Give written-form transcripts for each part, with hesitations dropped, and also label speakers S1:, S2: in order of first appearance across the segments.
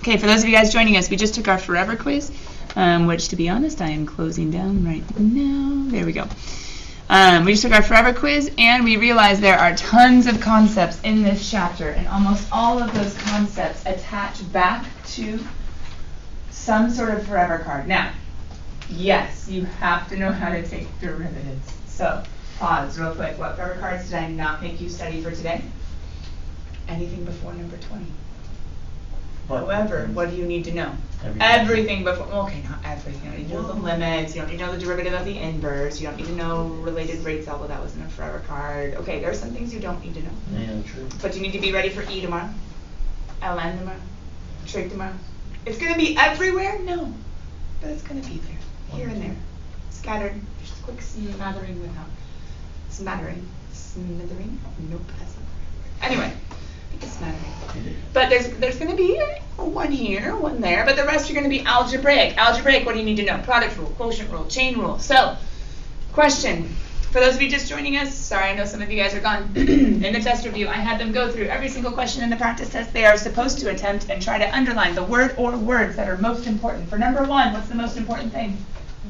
S1: Okay, for those of you guys joining us, we just took our forever quiz, which, to be honest, I am closing down right now. There we go. We just took our forever quiz, and we realized there are tons of concepts in this chapter, and almost all of those concepts attach back to some sort of forever card. Now, yes, you have to know how to take derivatives. So, pause real quick. What forever cards did I not make you study for today? Anything before number 20. However, what do you need to know? Everything before, okay, not everything. You don't need to know the limits, you don't need to know the derivative of the inverse, you don't need to know related rates, although that was in a forever card. Okay, there are some things you don't need to know.
S2: Yeah, true.
S1: But you need to be ready for E tomorrow, LN tomorrow, trig tomorrow. It's going to be everywhere? No. But it's going to be there, here and there, scattered, just a quick smattering without. Smattering? Smithering? Nope, that's not the right word. Anyway. But there's going to be one here, one there, but the rest are going to be algebraic. Algebraic, what do you need to know? Product rule, quotient rule, chain rule. So, question. For those of you just joining us, sorry, I know some of you guys are gone. In the test review, I had them go through every single question in the practice test they are supposed to attempt and try to underline the word or words that are most important. For number 1, what's the most important thing?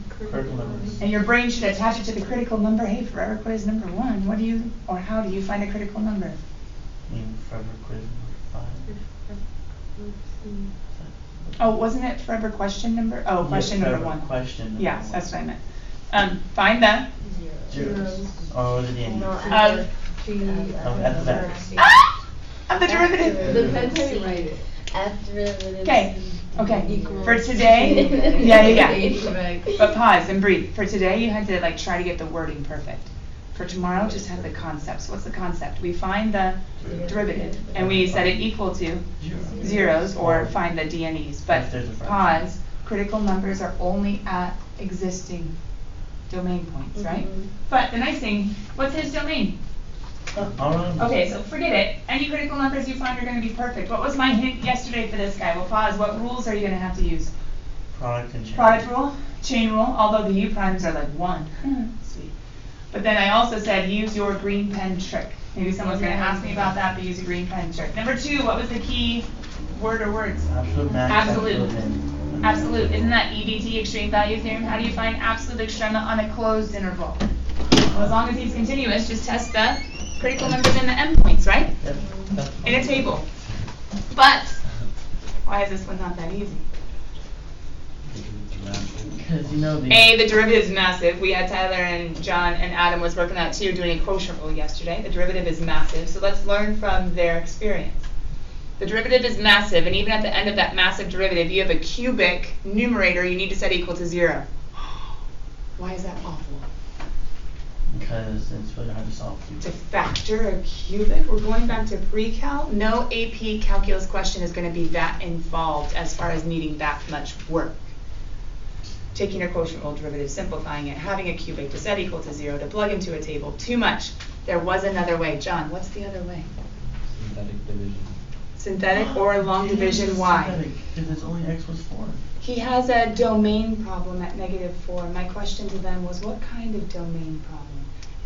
S2: Critical numbers.
S1: And your brain should attach it to the critical number. Hey, forever quiz number 1. What do you, or how do you find a critical number?
S2: Forever quiz number 5.
S1: Oh, wasn't it forever question number? Oh, question number 1.
S2: Question number
S1: yes,
S2: 1.
S1: that's what I meant. Find the
S2: zeros. Or was it the end?
S1: At
S2: the back.
S1: Of the derivative.
S3: Depends how you write it. F derivative.
S1: Okay. Okay. For today, yeah. But pause and breathe. For today, you had to try to get the wording perfect. For tomorrow, just have the concepts. What's the concept? We find the derivative, and we set it equal to zeros, or find the DNEs. But pause, critical numbers are only at existing domain points, right? But the nice thing, what's his domain? Okay, so forget it. Any critical numbers you find are going to be perfect. What was my hint yesterday for this guy? Well, pause. What rules are you going to have to use?
S2: Product and chain.
S1: Product rule, chain rule, although the U primes are like 1. Sweet. But then I also said use your green pen trick. Maybe someone's going to ask me about that, but use a green pen trick. Number 2, what was the key word or words?
S2: Absolute max.
S1: Absolute. Absolute. Isn't that EBT, extreme value theorem? How do you find absolute extrema on a closed interval? Well, as long as he's continuous, just test the critical numbers and the endpoints, right?
S2: Yep.
S1: In a table. But why is this one not that easy?
S2: Because you know the
S1: derivative is massive. We had Tyler and John and Adam was working out too, doing a quotient rule yesterday. The derivative is massive, so let's learn from their experience. The derivative is massive, and even at the end of that massive derivative, you have a cubic numerator you need to set equal to 0. Why is that awful?
S2: Because it's really hard to solve cubic.
S1: To factor a cubic? We're going back to pre-cal. No AP calculus question is going to be that involved as far as needing that much work. Taking your quotient rule derivative, simplifying it, having a cubic to set equal to 0, to plug into a table, too much. There was another way. John, what's the other way?
S4: Synthetic division.
S1: Synthetic or long division, why?
S2: Synthetic, because it's only x was 4.
S1: He has a domain problem at -4. My question to them was, what kind of domain problem?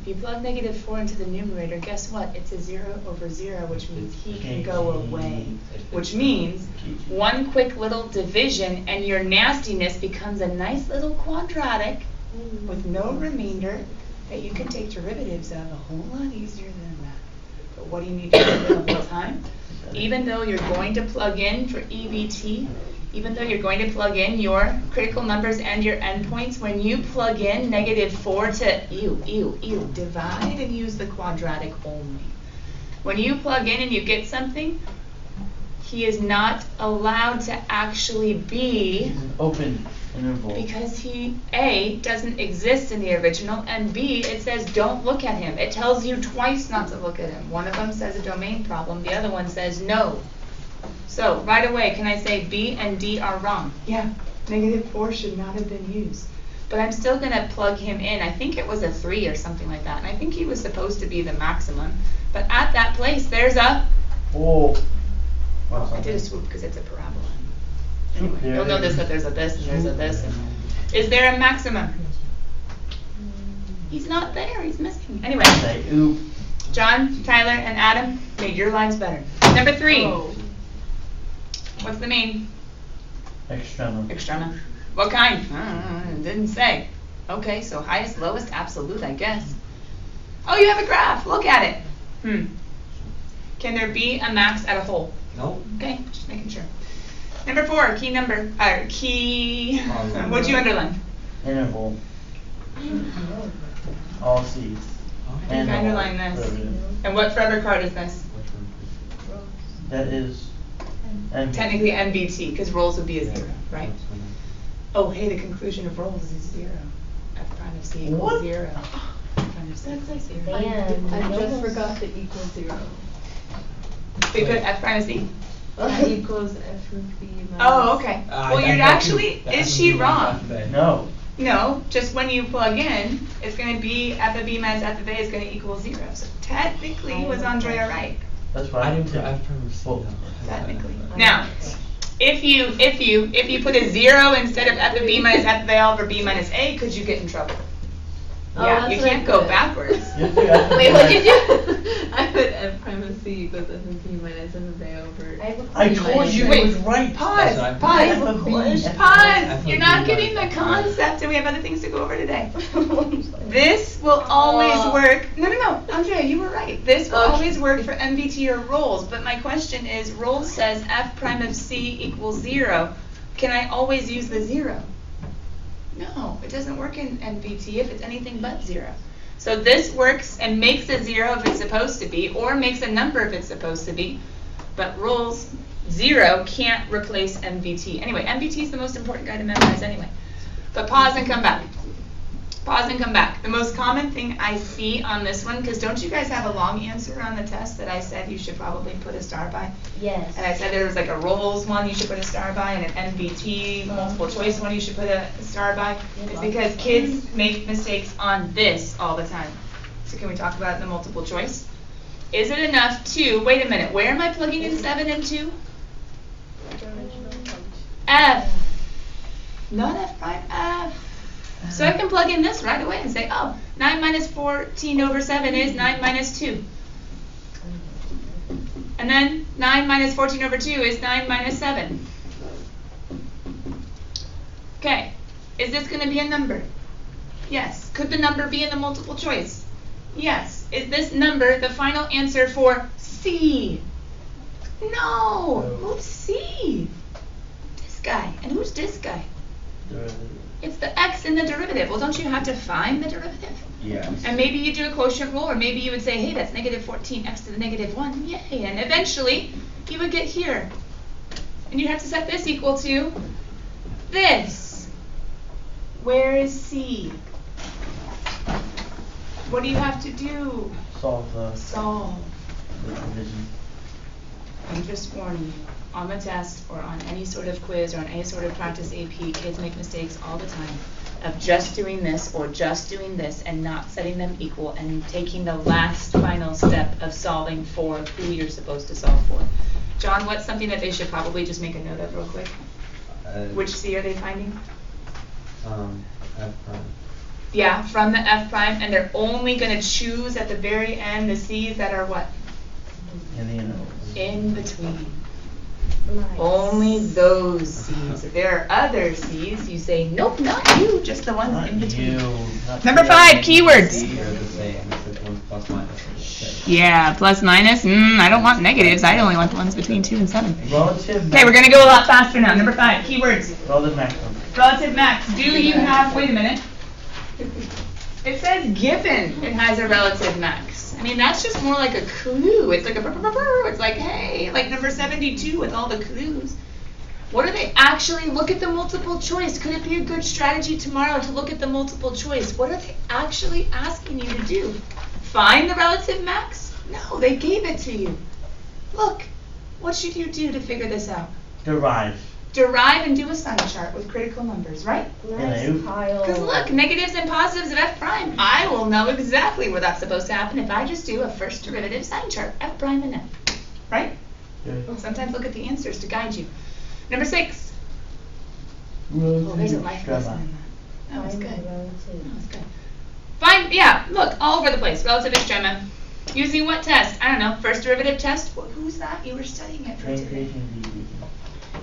S1: If you plug -4 into the numerator, guess what? It's a 0 over 0, which means he can go away. Which means one quick little division and your nastiness becomes a nice little quadratic with no remainder that you can take derivatives of a whole lot easier than that. But what do you need to do the whole time? Even though you're going to plug in for EBT, even though you're going to plug in your critical numbers and your endpoints, when you plug in -4 to divide and use the quadratic only. When you plug in and you get something, he is not allowed to actually be
S2: An open interval.
S1: because he, A, doesn't exist in the original, and B, it says don't look at him. It tells you twice not to look at him. One of them says a domain problem, the other one says no. So, right away, can I say B and D are wrong? Yeah, -4 should not have been used. But I'm still going to plug him in. I think it was a 3 or something like that. And I think he was supposed to be the maximum. But at that place, there's a...
S2: Oh.
S1: I did a swoop because it's a parabola. Anyway, you'll notice that there's a this and there's a this. And is there a maximum? He's not there. He's missing. Anyway. John, Tyler, and Adam made your lives better. Number 3. What's the main?
S2: Extrema.
S1: Extrema. What kind? It didn't say. Okay, so highest, lowest, absolute, I guess. Oh, you have a graph. Look at it. Can there be a max at a whole?
S4: No.
S1: Okay, just making sure. Number 4, key number, what'd you underline?
S2: Interval. All C's.
S1: I think I underline this. And what forever card is this?
S2: That is MBT.
S1: Technically MBT, because rolls would be a 0, right? Oh, hey, the conclusion of rolls is 0. F prime of C equals
S2: What?
S1: 0. F prime of C equals 0.
S3: I
S5: just forgot the equal 0.
S1: So you put F prime of C?
S5: Equals F root B minus.
S1: Oh, okay. Well, you're actually, is she wrong?
S2: No.
S1: No, just when you plug in, it's going to be F of B minus F of A is going to equal 0. So technically, was Andrea right?
S2: That's what I didn't do.
S1: Technically. Now, if you put a 0 instead of F of B minus F of A over B minus A, could you get in trouble?
S5: Oh,
S1: Yeah,
S5: that's
S1: you
S5: what
S1: can't
S5: I
S1: go
S5: put.
S1: backwards.
S5: Wait, what did you? I put F prime of C equals F of B minus F of A over.
S2: I told you it was right.
S1: Pause.
S4: That's
S1: Pause. Pause. You're not getting the concept, and we have other things to go over today. This will always work. No. Andrea, you were right. This will always work for MBT or rolls. But my question is, rolls says F prime of C equals 0. Can I always use the 0? No, it doesn't work in MBT if it's anything but 0. So this works and makes a 0 if it's supposed to be, or makes a number if it's supposed to be. But rolls 0 can't replace MBT. Anyway, MBT is the most important guy to memorize anyway. But pause and come back. Pause and come back. The most common thing I see on this one, because don't you guys have a long answer on the test that I said you should probably put a star by?
S3: Yes.
S1: And I said there was like a rolls one you should put a star by, and an MBT multiple choice one you should put a star by. It's because kids make mistakes on this all the time. So can we talk about the multiple choice? Is it enough to, wait a minute, where am I plugging in 7 and 2? F. Not F prime, F. So I can plug in this right away and say, oh, 9 minus 14 over 7 is 9 minus 2. And then 9 minus 14 over 2 is 9 minus 7. Okay, is this going to be a number? Yes. Could the number be in the multiple choice? Yes. Is this number the final answer for C? No. Who's C? This guy. And who's this guy? It's the x in the derivative. Well, don't you have to find the derivative?
S4: Yes.
S1: And maybe you do a quotient rule, or maybe you would say, hey, that's negative 14x to the negative 1. Yay. And eventually, you would get here. And you'd have to set this equal to this. Where is C? What do you have to do?
S2: Solve the division.
S1: I'm just warning you. On the test or on any sort of quiz or on any sort of practice AP, kids make mistakes all the time of just doing this or just doing this and not setting them equal and taking the last final step of solving for who you're supposed to solve for. John, what's something that they should probably just make a note of real quick? Which C are they finding?
S4: F prime.
S1: Yeah, from the F prime, and they're only going to choose at the very end the C's that are what?
S2: In the interval.
S1: In between.
S3: Nice.
S1: Only those C's. If there are other C's, you say, nope, not you, just the ones in between. Number 5, keywords.
S4: They're the same. It's like 1 plus minus.
S1: Yeah, plus minus. I don't want negatives. I only want the ones between 2 and 7.
S2: Relative.
S1: Okay, we're going to go a lot faster now. Number 5, keywords.
S2: Relative maximum.
S1: Relative max. Do you have, wait a minute. It says given it has a relative max. I mean, that's just more like a clue. It's like it's like, hey, like number 72 with all the clues. What are they actually, look at the multiple choice. Could it be a good strategy tomorrow to look at the multiple choice? What are they actually asking you to do? Find the relative max? No, they gave it to you. Look, what should you do to figure this out?
S2: Derive.
S1: Derive and do a sign chart with critical numbers, right?
S3: Nice, Kyle.
S1: Because look, negatives and positives of f prime, I will know exactly where that's supposed to happen if I just do a first derivative sign chart, f prime and f. Right?
S2: Yeah.
S1: Sometimes look at the answers to guide you. Number 6.
S2: Relative
S1: Oh, there's a life lesson
S2: extrema.
S1: in that. That was
S3: Find
S1: good.
S3: the relative.
S1: That was good. Find, yeah, look, all over the place. Relative extrema. Using what test? I don't know. First derivative test? Who's that? You were studying it for today.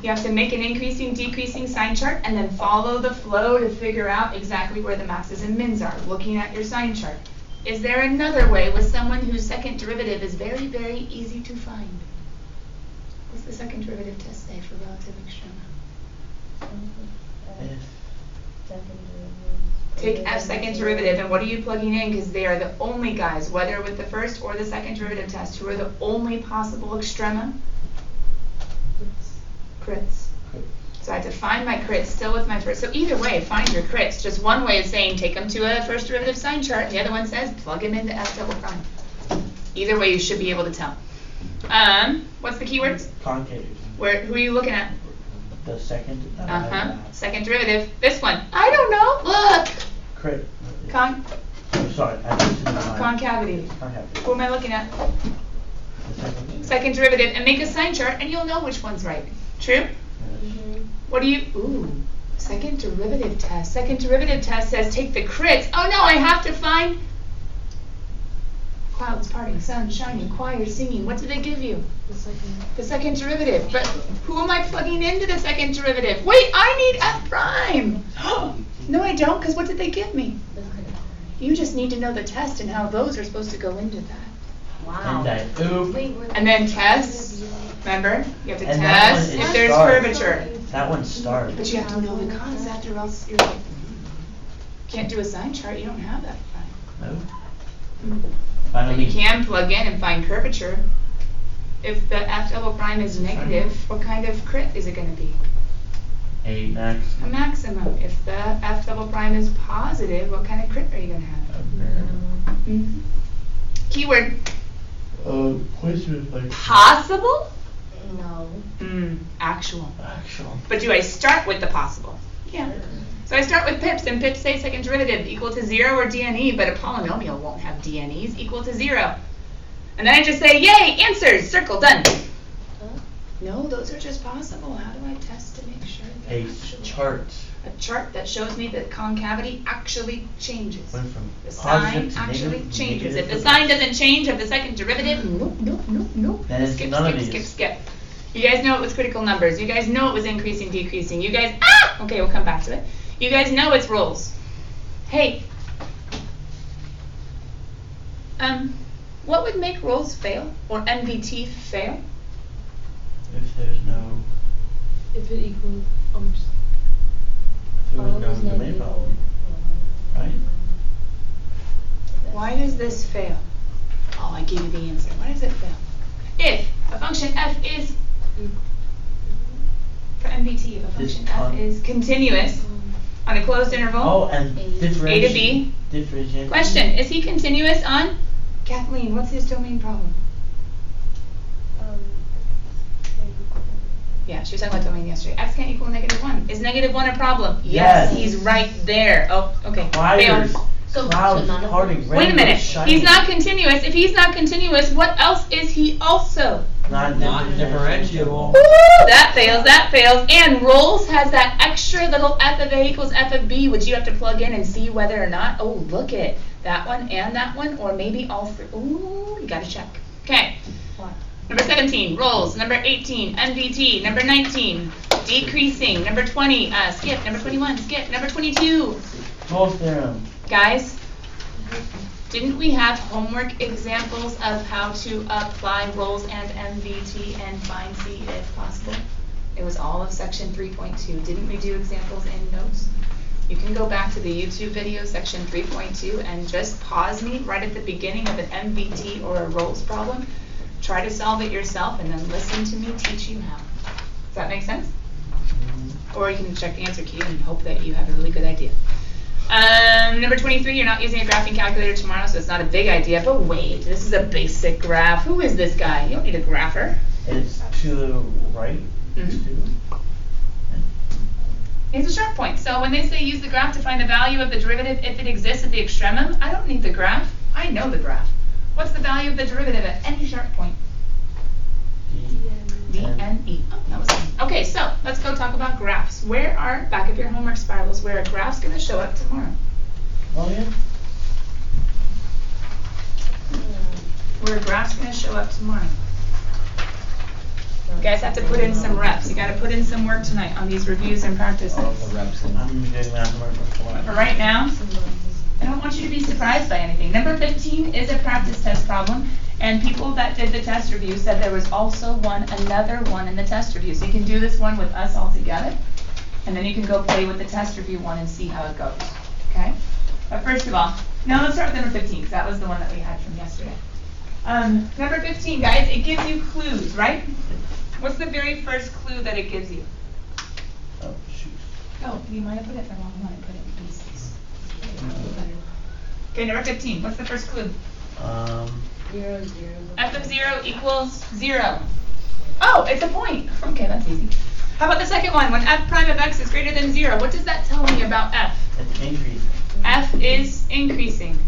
S1: You have to make an increasing, decreasing sign chart and then follow the flow to figure out exactly where the maxes and mins are, looking at your sign chart. Is there another way with someone whose second derivative is very, very easy to find? What's the second derivative test say for relative extrema? Take f second derivative, and what are you plugging in? Because they are the only guys, whether with the first or the second derivative test, who are the only possible extrema? Crits. So I have to find my crits still with my first. So either way, find your crits. Just one way is saying take them to a first derivative sign chart, and the other one says plug them into f double prime. Either way, you should be able to tell. What's the keywords?
S2: Concave.
S1: Who are you looking at?
S2: The second.
S1: Second derivative. This one. I don't know. Look.
S2: Crit.
S1: Oh,
S2: sorry, I just didn't know.
S1: Concavity.
S2: Concavity.
S1: Who am I looking at?
S2: The second.
S1: Second derivative, and make a sign chart, and you'll know which one's right. True? What do you? Ooh. Second derivative test. Second derivative test says take the crits. Oh no, I have to find clouds parting, sun shining, choir singing. What do they give you? The second derivative. But who am I plugging into the second derivative? Wait, I need f prime. No, I don't, because what did they give me? You just need to know the test and how those are supposed to go into that.
S3: Wow.
S1: And then test. Remember, you have to
S2: And that
S1: test
S2: one is
S1: if there's
S2: stars.
S1: curvature.
S2: That one's starred.
S1: But you have to know the concept, or else you're like, can't do a sign chart. You don't have that prime.
S2: No.
S1: But you can plug in and find curvature. If the f double prime is negative, what kind of crit is it going to be?
S2: A max.
S1: A maximum. If the f double prime is positive, what kind of crit are you going to have? Mm-hmm. Keyword. Possible?
S3: No.
S1: Actual.
S2: Actual.
S1: But do I start with the possible? Yeah. So I start with pips, and pips say second derivative equal to 0 or DNE, but a polynomial won't have DNEs equal to 0. And then I just say, yay, answers, circle, done. No, those are just possible. How do I test to make sure that
S2: A chart.
S1: A chart that shows me that concavity actually changes.
S2: Went from
S1: The sign
S2: positive to
S1: actually
S2: negative,
S1: changes.
S2: negative
S1: If the
S2: to
S1: sign doesn't change of the second derivative, nope.
S2: Then it's
S1: Skip,
S2: none of
S1: skip,
S2: these.
S1: skip. You guys know it was critical numbers. You guys know it was increasing, decreasing. You guys, okay, we'll come back to it. You guys know it's rolls. Hey, what would make rolls fail or MVT fail?
S2: If there's no.
S5: If it equals,
S2: If there was no domain problem. Right?
S1: Why does this fail? Oh, I gave you the answer. Why does it fail? If a function f is, for MVT, if a function f is continuous on a closed interval,
S2: Oh, and
S1: A to B.
S2: differentiate.
S1: Question, is he continuous on? Kathleen, what's his domain problem? Yeah, she was talking about domain yesterday. X can't equal -1. Is -1 a problem?
S2: Yes.
S1: He's right there. Oh, okay.
S2: Fires,
S1: Fail.
S2: clouds, parting,
S1: Wait a minute.
S2: rainbows, shining.
S1: He's not continuous. If he's not continuous, what else is he also?
S2: Not
S4: differentiable.
S1: Ooh, that fails. And rolls has that extra little f of A equals f of B, which you have to plug in and see whether or not, oh, look at that one and that one, or maybe all three. Ooh, you gotta check. Okay. Number 17, rolls. Number 18, MVT. Number 19, decreasing. Number 20, skip. Number 21, skip. Number 22.
S2: Rolls theorem.
S1: Guys, didn't we have homework examples of how to apply rolls and MVT and find C if possible? It was all of section 3.2. Didn't we do examples in notes? You can go back to the YouTube video, section 3.2, and just pause me right at the beginning of an MVT or a rolls problem. Try to solve it yourself and then listen to me teach you how. Does that make sense? Or you can check the answer key and hope that you have a really good idea. Number 23, you're not using a graphing calculator tomorrow, so it's not a big idea. But wait, this is a basic graph. Who is this guy? You don't need a grapher.
S2: It's to the right.
S1: It's a sharp point. So when they say use the graph to find the value of the derivative if it exists at the extremum, I don't need the graph. I know the graph. What's the value of the derivative at any sharp point? DNE. Oh, that was fun. Okay, so let's go talk about graphs. Where are, back of your homework spirals, where a graph's going to show up tomorrow?
S2: Oh, yeah.
S1: Where a graph's going to show up tomorrow? You guys have to put in some reps. You got to put in some work tonight on these reviews and practices.
S4: All the reps in.
S2: I'm doing math homework before.
S1: For right now, I don't want you to be surprised by anything. Number 15 is a practice test problem, and people that did the test review said there was also another one in the test review. So you can do this one with us all together, and then you can go play with the test review one and see how it goes. Okay? But first of all, now let's start with number 15, because that was the one that we had from yesterday. Number 15, guys, it gives you clues, right? What's the very first clue that it gives you?
S2: Oh, shoot.
S1: Oh, you might have put it the wrong one. I put it in pieces. Okay, number 15. What's the first clue?
S3: 0, 0.
S1: F of 0 equals 0. Oh, it's a point. Okay, that's easy. How about the second one? When f prime of x is greater than 0, what does that tell me about f?
S2: It's increasing.
S1: F is increasing.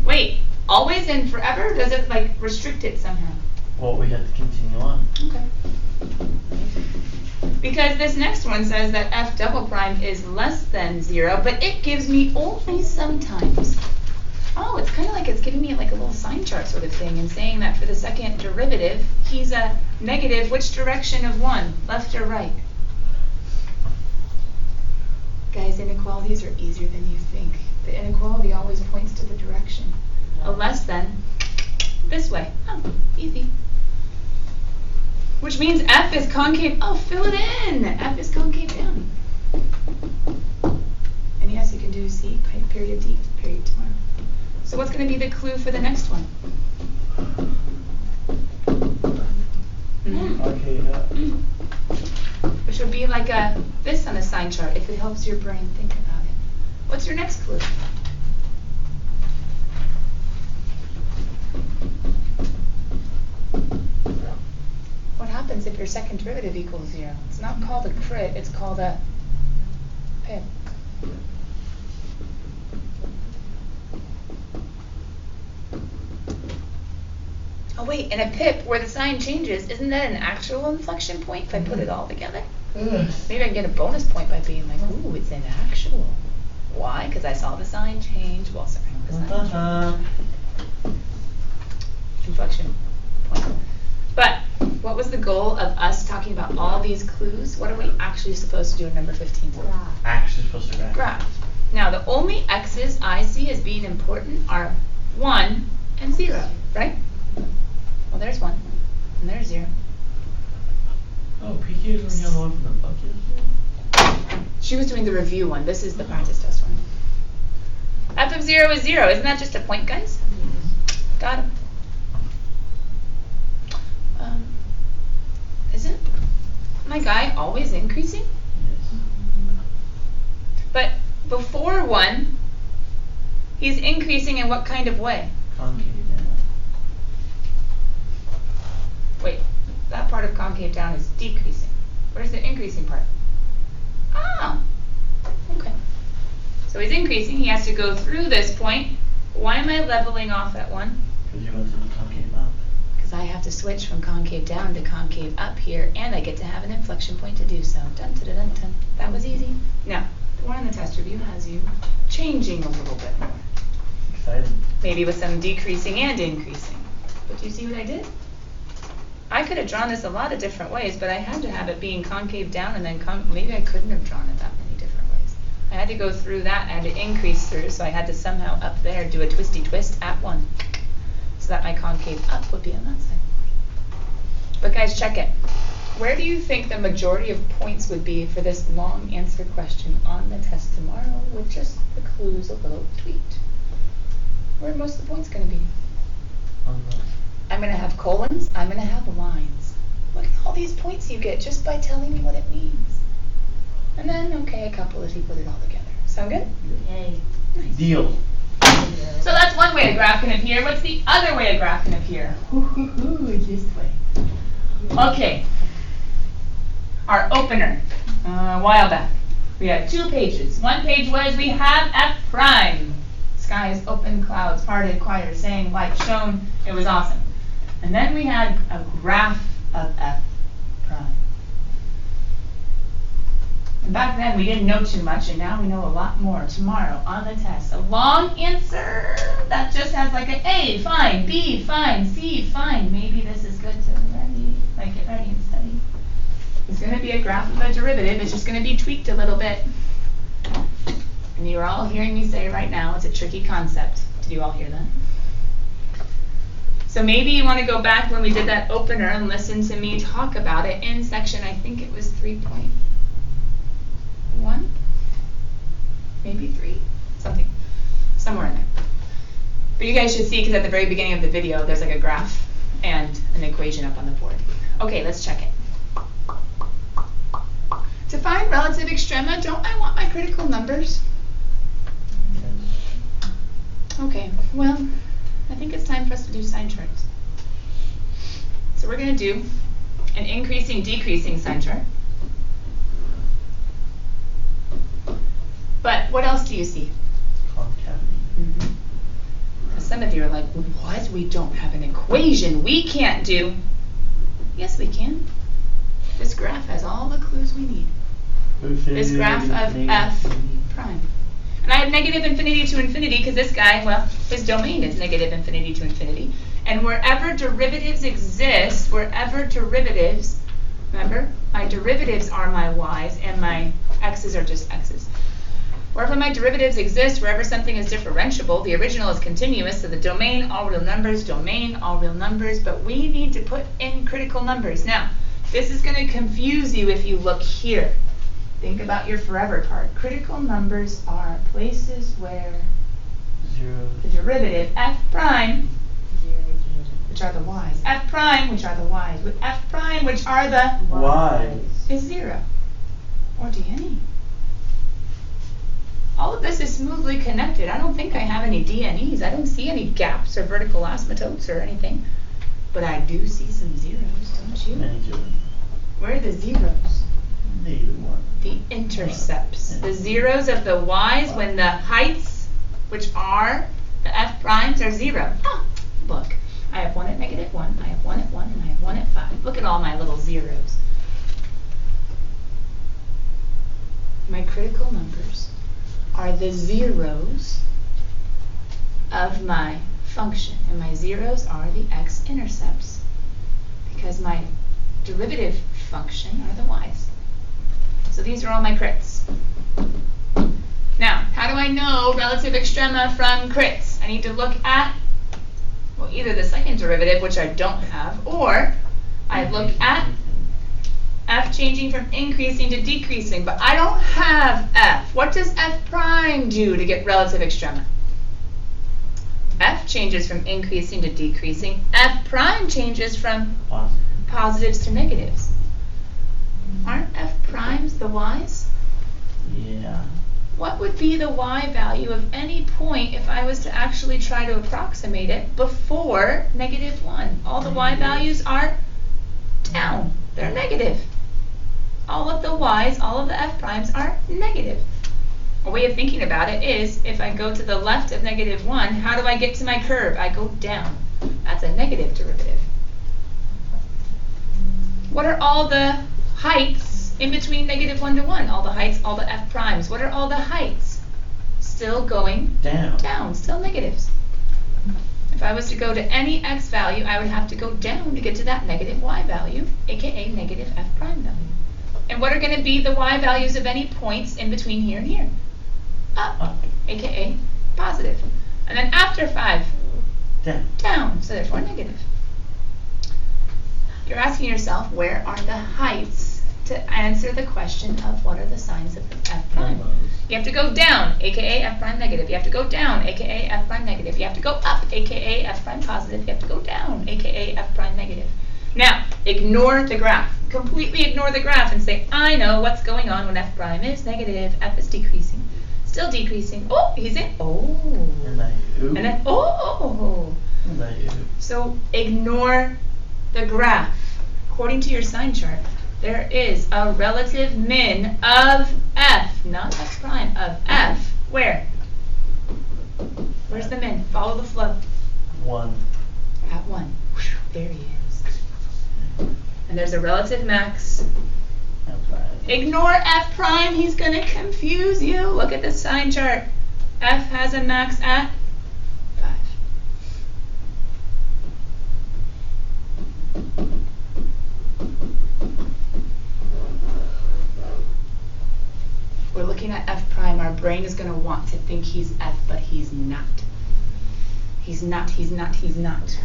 S1: Wait, always and forever? Does it like restrict it somehow?
S2: Well, we have to continue on.
S1: Okay. Because this next one says that f double prime is less than 0, but it gives me only sometimes. Oh, it's kind of like it's giving me like a little sign chart sort of thing and saying that for the second derivative, he's a negative which direction of 1, left or right? Guys, inequalities are easier than you think. The inequality always points to the direction. A less than, this way. Oh, easy. Which means f is concave. Oh, fill it in. F is concave down. And yes, you can do C, period D, period tomorrow. So what's going to be the clue for the next one?
S2: Okay, yeah.
S1: Which would be like this on a sign chart if it helps your brain think about it. What's your next clue? What happens if your second derivative equals 0? It's not called a crit, it's called a pip. Oh wait, in a pip where the sign changes, isn't that an actual inflection point if I put it all together? Maybe I can get a bonus point by being like, ooh, it's an actual. Why? Because I saw the sign change. Well, sorry, the sign change. Inflection point. But what was the goal of us talking about all these clues? What are we actually supposed to do in number 15?
S2: Actually supposed to graph.
S1: Graph. Now, the only x's I see as being important are 1 and 0, right? Well, there's 1, and there's 0.
S2: Oh, PK is working on the one from the book yesterday?
S1: She was doing the review one. This is the practice test one. F of 0 is 0. Isn't that just a point, guys? Got him. Isn't my guy always increasing?
S2: Yes.
S1: But before 1, he's increasing in what kind of way?
S2: Concave down.
S1: Wait, that part of concave down is decreasing. Where's the increasing part? Ah, okay. So he's increasing. He has to go through this point. Why am I leveling off at 1?
S2: Because you're about to do concave up.
S1: Because I have to switch from concave down to concave up here, and I get to have an inflection point to do so. Dun, dun, dun, dun. That was easy. Now, the one in the test review has you changing a little bit more.
S2: Excited.
S1: Maybe with some decreasing and increasing. But do you see what I did? I could have drawn this a lot of different ways, but I had to have it being concave down and then maybe I couldn't have drawn it that many different ways. I had to go through that, I had to increase through, so I had to somehow up there do a twisty twist at 1. So that my concave up would be on that side. But guys, check it. Where do you think the majority of points would be for this long answer question on the test tomorrow with just the clues a little tweaked? Where are most of the points going to be?
S2: On the
S1: I'm going to have colons, I'm going to have lines. Look at all these points you get just by telling me what it means. And then, okay, a couple if you put it all together. Sound good?
S3: Yay.
S1: Nice.
S2: deal.
S1: So that's one way of graphing it here. What's the other way of graphing it here? This way. Okay. Our opener, a while back. We had 2 pages. One page was we have F prime. Skies, open, clouds, parted, choir, sang, light, shone. It was awesome. And then we had a graph of F prime. And back then we didn't know too much, and now we know a lot more. Tomorrow on the test, a long answer that just has like a fine, B, fine, C, fine. Maybe this is good to ready. Like, get ready and study. It's going to be a graph of a derivative. It's just going to be tweaked a little bit. And you're all hearing me say right now, it's a tricky concept. Did you all hear that? So maybe you want to go back when we did that opener and listen to me talk about it in section, I think it was 3.1? Maybe 3? Something. Somewhere in there. But you guys should see, because at the very beginning of the video, there's like a graph and an equation up on the board. Okay, let's check it. To find relative extrema, don't I want my critical numbers? Okay, well, I think it's time for us to do sign charts. So we're going to do an increasing, decreasing sign chart. But what else do you see?
S2: CalcAB.
S1: Some of you are like, what? We don't have an equation. We can't do. Yes, we can. This graph has all the clues we need. This graph of f prime. And I have negative infinity to infinity because this guy, well, his domain is negative infinity to infinity. And wherever derivatives exist, remember, my derivatives are my y's and my x's are just x's. Wherever my derivatives exist, wherever something is differentiable, the original is continuous, so the domain, all real numbers, domain, all real numbers, but we need to put in critical numbers. Now, this is going to confuse you if you look here. Think about your forever card. Critical numbers are places where the derivative f prime, which are the y's, f prime, which are the y's, with f prime, which are the
S2: Y's,
S1: is 0 or d(any). All of this is smoothly connected. I don't think I have any d(any)s. I don't see any gaps or vertical asymptotes or anything. But I do see some zeros, don't you?
S2: Many zeros.
S1: Where are the zeros?
S2: -1.
S1: The intercepts. The zeros of the y's when the heights, which are the f primes, are 0. Oh, look. I have one at -1, I have one at 1, and I have one at 5. Look at all my little zeros. My critical numbers are the zeros of my function, and my zeros are the x-intercepts because my derivative function are the y's. So these are all my crits. Now, how do I know relative extrema from crits? I need to look at, well, either the second derivative, which I don't have, or I look at f changing from increasing to decreasing, but I don't have f. What does f prime do to get relative extrema? F changes from increasing to decreasing. F prime changes from positives to negatives. Aren't f primes the y's?
S2: Yeah.
S1: What would be the y value of any point if I was to actually try to approximate it before -1? All the y values are down. They're negative. All of the y's, all of the f primes are negative. A way of thinking about it is, if I go to the left of -1, how do I get to my curve? I go down. That's a negative derivative. What are all the heights in between -1 to 1? All the heights, all the f primes. What are all the heights? Still going down, still negatives. If I was to go to any x value, I would have to go down to get to that negative y value, aka negative f prime value. And what are going to be the y values of any points in between here and here? Up, aka positive. And then after 5, down, so therefore negative. You're asking yourself, where are the heights to answer the question of what are the signs of f prime? You have to go down, aka f prime negative. You have to go down, aka f prime negative. You have to go up, aka f prime positive. You have to go down, aka f prime negative. Now, ignore the graph. Completely ignore the graph and say, I know what's going on when f prime is negative, f is decreasing. Still decreasing. Oh, he's in. Oh. And then, oh. So ignore the graph. According to your sign chart, there is a relative min of f, not f prime, of f. Where? Where's the min? Follow the flow.
S2: 1.
S1: At 1. There he is. And there's a relative max. Ignore f prime. He's going to confuse you. Look at the sign chart. F has a max at 5. looking at f prime, our brain is going to want to think he's f, but he's not. He's not, he's not, he's not.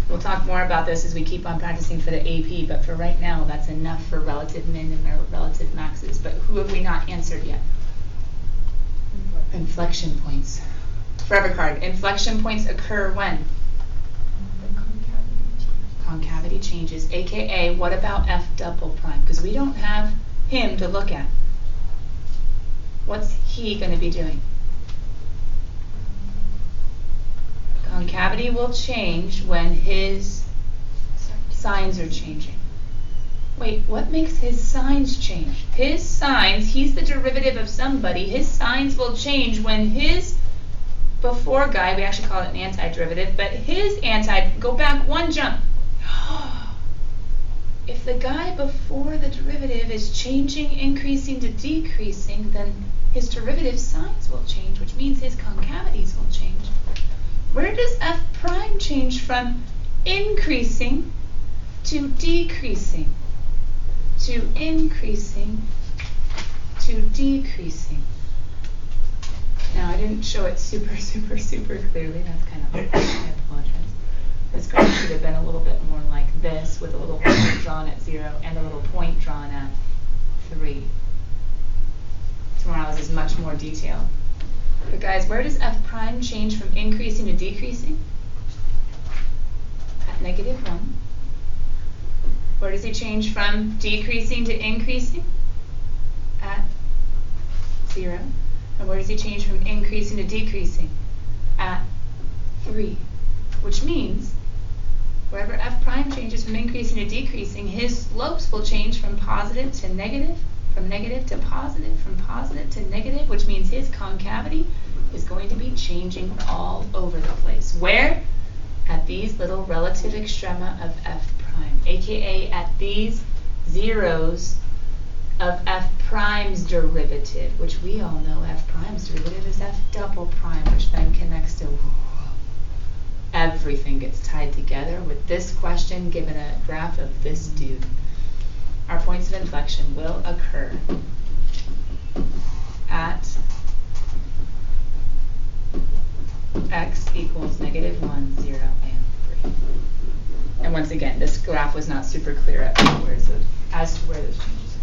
S1: We'll talk more about this as we keep on practicing for the AP, but for right now, that's enough for relative min and relative maxes. But who have we not answered yet? Inflection points. Forever card. Inflection points occur when? Concavity changes, aka what about f double prime? Because we don't have him to look at. What's he going to be doing? Concavity will change when his signs are changing. Wait, what makes his signs change? His signs, he's the derivative of somebody. His signs will change when his before guy, we actually call it an antiderivative, but his go back one jump. If the guy before the derivative is changing, increasing to decreasing, then his derivative signs will change, which means his concavities will change. Where does f prime change from increasing to decreasing, to increasing to decreasing? Now, I didn't show it super clearly. That's kind of awkward. I apologize. This graph should have been a little bit more like this, with a little point drawn at 0 and a little point drawn at 3. Tomorrow is much more detailed. But guys, where does f prime change from increasing to decreasing? At -1. Where does he change from decreasing to increasing? At 0. And where does he change from increasing to decreasing? At 3. Which means wherever f prime changes from increasing to decreasing, his slopes will change from positive to negative, from negative to positive, from positive to negative, which means his concavity is going to be changing all over the place. Where? At these little relative extrema of f prime, aka at these zeros of f prime's derivative, which we all know f prime's derivative is f double prime, which then connects to everything gets tied together with this question given a graph of this dude. Our points of inflection will occur at x equals -1, 0, and 3. And once again, this graph was not super clear as to where those changes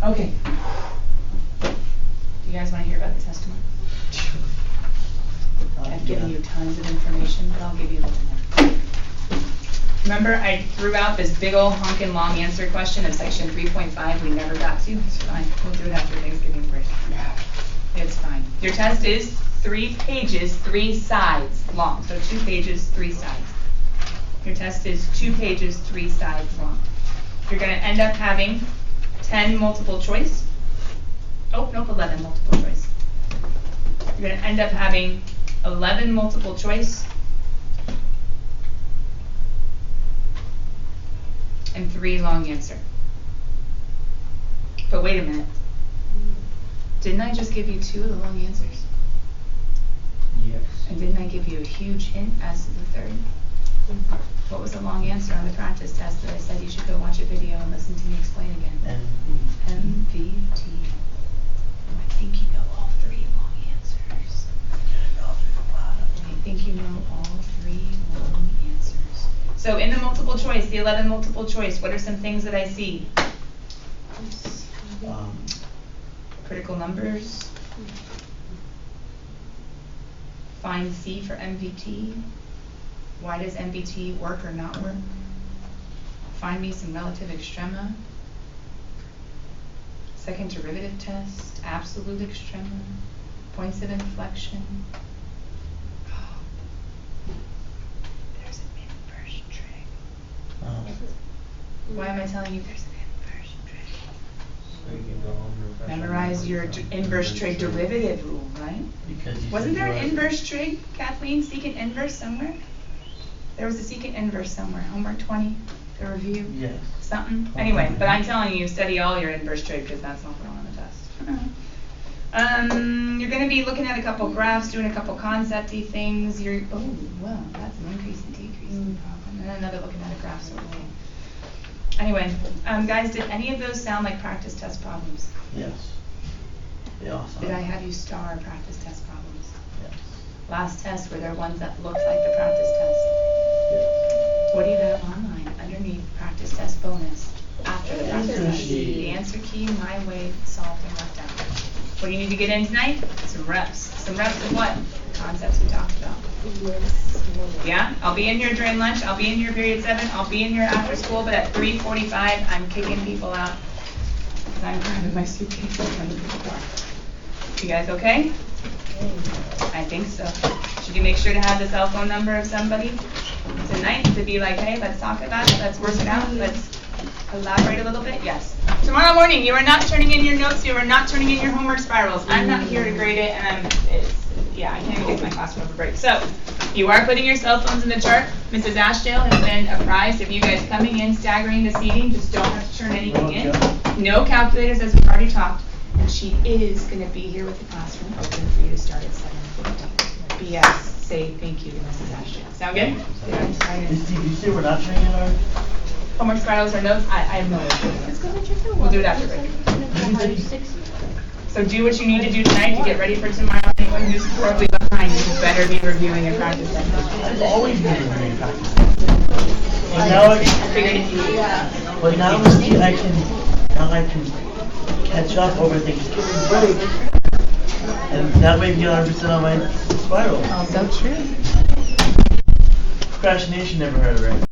S1: occur. Okay. Do you guys want to hear about the testimony? I've given you tons of information, but I'll give you a little more. Remember, I threw out this big old honkin' long answer question of section 3.5 we never got to? It's fine. We'll do it after Thanksgiving break. It's fine. Your test is 3 pages, 3 sides long. So 2 pages, 3 sides. Your test is 2 pages, 3 sides long. You're going to end up having 10 multiple choice. Oh, nope, 11 multiple choice. You're going to end up having 11 multiple choice and 3 long answer. But wait a minute. Didn't I just give you 2 of the long answers?
S4: Yes.
S1: And didn't I give you a huge hint as to the 3rd? What was the long answer on the practice test that I said you should go watch a video and listen to me explain again? MVT. I think you know all 3 long answers. I think you know all 3 long answers. So in the multiple choice, the 11 multiple choice, what are some things that I see? Critical numbers. Find C for MVT. Why does MVT work or not work? Find me some relative extrema. Second derivative test. Absolute extrema. Points of inflection. Oh. There's an inverse trig. Why am I telling you there's an inverse trig?
S4: So you can go home and refresh.
S1: Memorize your inverse trig derivative rule, right?
S4: Because you
S1: Wasn't
S4: said
S1: there
S4: you
S1: an
S4: had-
S1: inverse trig, Kathleen? Secant inverse somewhere? There was a secant inverse somewhere. Homework 20, the review.
S4: Yes.
S1: Something. Anyway, but I'm telling you, study all your inverse trig because that's not the one on the test. You're going to be looking at a couple graphs, doing a couple concept-y things. Oh, well, that's an increase and decrease in the problem. And then another looking at a graph sort of thing. Anyway, guys, did any of those sound like practice test problems?
S4: Yes.
S1: Did I have you star practice test problems?
S2: Yes.
S1: Last test, were there ones that looked like the practice test?
S2: Yes.
S1: What do you have online underneath practice test bonus after the practice
S2: Answer
S1: test?
S2: key.
S1: The answer key, my way, solved and left out. What do you need to get in tonight? Some reps. Some reps of what? Concepts we talked about. Yeah, I'll be in here during lunch. I'll be in here period 7. I'll be in here after school, but at 3:45, I'm kicking people out. Because I'm grabbing my suitcase in front of the door. You guys okay? I think so. Should you make sure to have the cell phone number of somebody tonight to be like, hey, let's talk about it, let's work it out, let's elaborate a little bit? Yes. Tomorrow morning, you are not turning in your notes, you are not turning in your homework spirals. I'm not here to grade it, and I can't even get to my classroom over break. So, you are putting your cell phones in the chart. Mrs. Ashdale has been apprised of you guys coming in, staggering the seating, just don't have to turn anything in. No calculators, as we've already talked. And she is going to be here with the classroom open for you to start at 7:50. BS, say thank you to Mrs. Ashdale. Sound good?
S2: Did you say we're not turning in our?
S1: Homework spirals or notes? I have no idea. We'll do it after break. So do what you need to do tonight to get ready for tomorrow. Anyone who's horribly behind, you better be reviewing and practicing.
S2: I've always been reviewing practice. But now
S1: I figured if you...
S2: But now I can catch up over Thanksgiving break, and that way be 100% on my spiral.
S1: So true.
S2: Procrastination never heard of it.